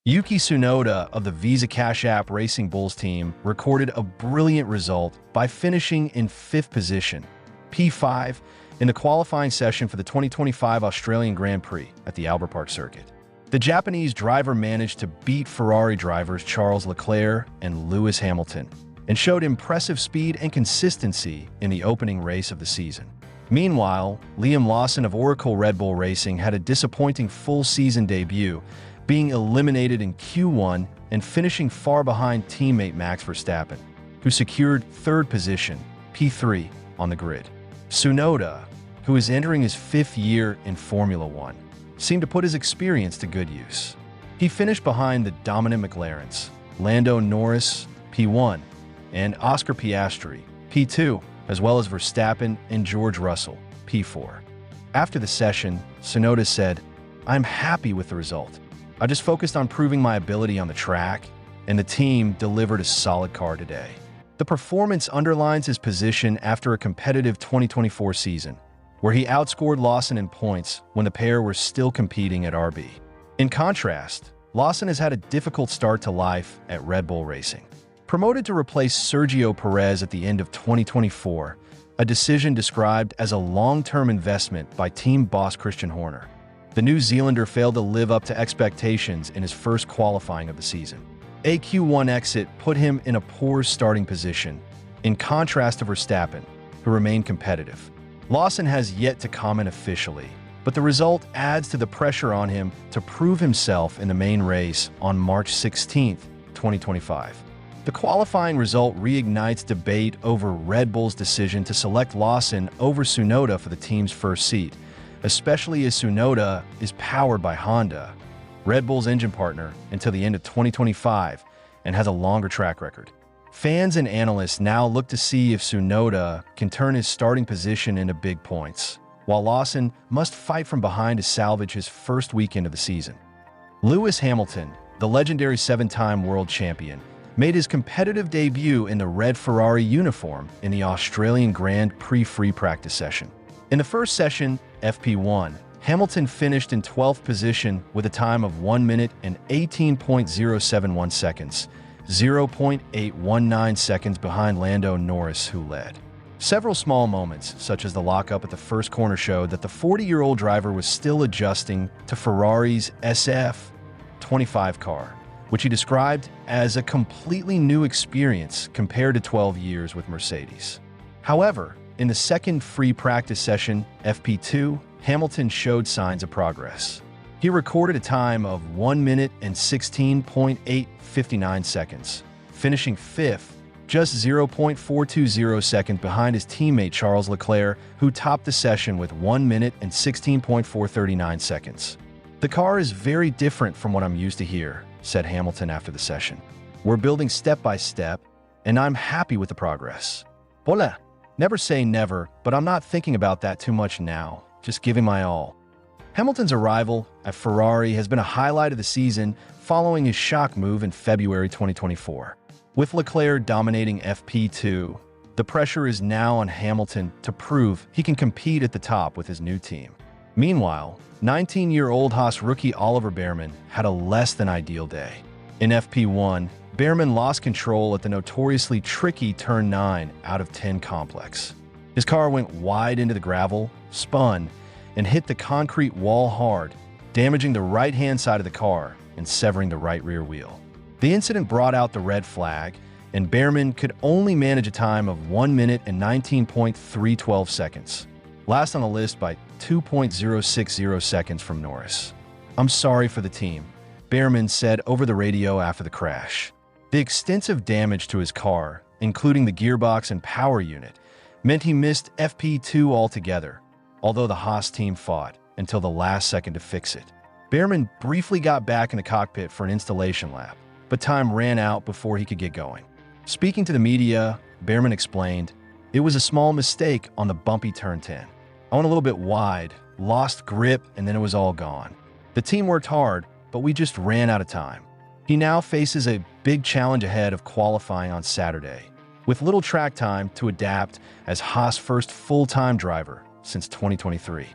Yuki Tsunoda of the Visa Cash App Racing Bulls team recorded a brilliant result by finishing in 5th position, P5, in the qualifying session for the 2025 Australian Grand Prix at the Albert Park circuit. The Japanese driver managed to beat Ferrari drivers Charles Leclerc and Lewis Hamilton and showed impressive speed and consistency in the opening race of the season. Meanwhile, Liam Lawson of Oracle Red Bull Racing had a disappointing full-season debut, being eliminated in Q1 and finishing far behind teammate Max Verstappen, who secured 3rd position, P3, on the grid. Tsunoda, who is entering his 5th year in Formula One, seemed to put his experience to good use. He finished behind the dominant McLarens, Lando Norris, P1, and Oscar Piastri, P2, as well as Verstappen and George Russell, P4. After the session, Tsunoda said, "I'm happy with the result. I just focused on proving my ability on the track, and the team delivered a solid car today." The performance underlines his position after a competitive 2024 season, where he outscored Lawson in points when the pair were still competing at RB. In contrast, Lawson has had a difficult start to life at Red Bull Racing. Promoted to replace Sergio Perez at the end of 2024, a decision described as a long-term investment by team boss Christian Horner. The New Zealander failed to live up to expectations in his first qualifying of the season. A Q1 exit put him in a poor starting position, in contrast to Verstappen, who remained competitive. Lawson has yet to comment officially, but the result adds to the pressure on him to prove himself in the main race on March 16, 2025. The qualifying result reignites debate over Red Bull's decision to select Lawson over Tsunoda for the team's first seat, especially as Tsunoda is powered by Honda, Red Bull's engine partner, until the end of 2025 and has a longer track record. Fans and analysts now look to see if Tsunoda can turn his starting position into big points, while Lawson must fight from behind to salvage his first weekend of the season. Lewis Hamilton, the legendary 7-time world champion, made his competitive debut in the red Ferrari uniform in the Australian Grand Prix free practice session. In the first session, FP1, Hamilton finished in 12th position with a time of 1 minute and 18.071 seconds, 0.819 seconds behind Lando Norris, who led. Several small moments, such as the lockup at the first corner, showed that the 40-year-old driver was still adjusting to Ferrari's SF25 car, which he described as a completely new experience compared to 12 years with Mercedes. However, in the second free practice session, FP2, Hamilton showed signs of progress. He recorded a time of 1 minute and 16.859 seconds, finishing 5th, just 0.420 seconds behind his teammate Charles Leclerc, who topped the session with 1 minute and 16.439 seconds. "The car is very different from what I'm used to here," said Hamilton after the session. "We're building step by step, and I'm happy with the progress. Hola. Never say never, but I'm not thinking about that too much now, just giving my all." Hamilton's arrival at Ferrari has been a highlight of the season following his shock move in February 2024. With Leclerc dominating FP2, the pressure is now on Hamilton to prove he can compete at the top with his new team. Meanwhile, 19-year-old Haas rookie Oliver Bearman had a less than ideal day. In FP1, Bearman lost control at the notoriously tricky Turn 9 out of 10 complex. His car went wide into the gravel, spun, and hit the concrete wall hard, damaging the right-hand side of the car and severing the right rear wheel. The incident brought out the red flag, and Bearman could only manage a time of 1 minute and 19.312 seconds, last on the list by 2.060 seconds from Norris. "I'm sorry for the team," Bearman said over the radio after the crash. The extensive damage to his car, including the gearbox and power unit, meant he missed FP2 altogether, although the Haas team fought until the last second to fix it. Bearman briefly got back in the cockpit for an installation lap, but time ran out before he could get going. Speaking to the media, Bearman explained, "It was a small mistake on the bumpy Turn 10. I went a little bit wide, lost grip, and then it was all gone. The team worked hard, but we just ran out of time." He now faces a big challenge ahead of qualifying on Saturday, with little track time to adapt as Haas' first full-time driver since 2023.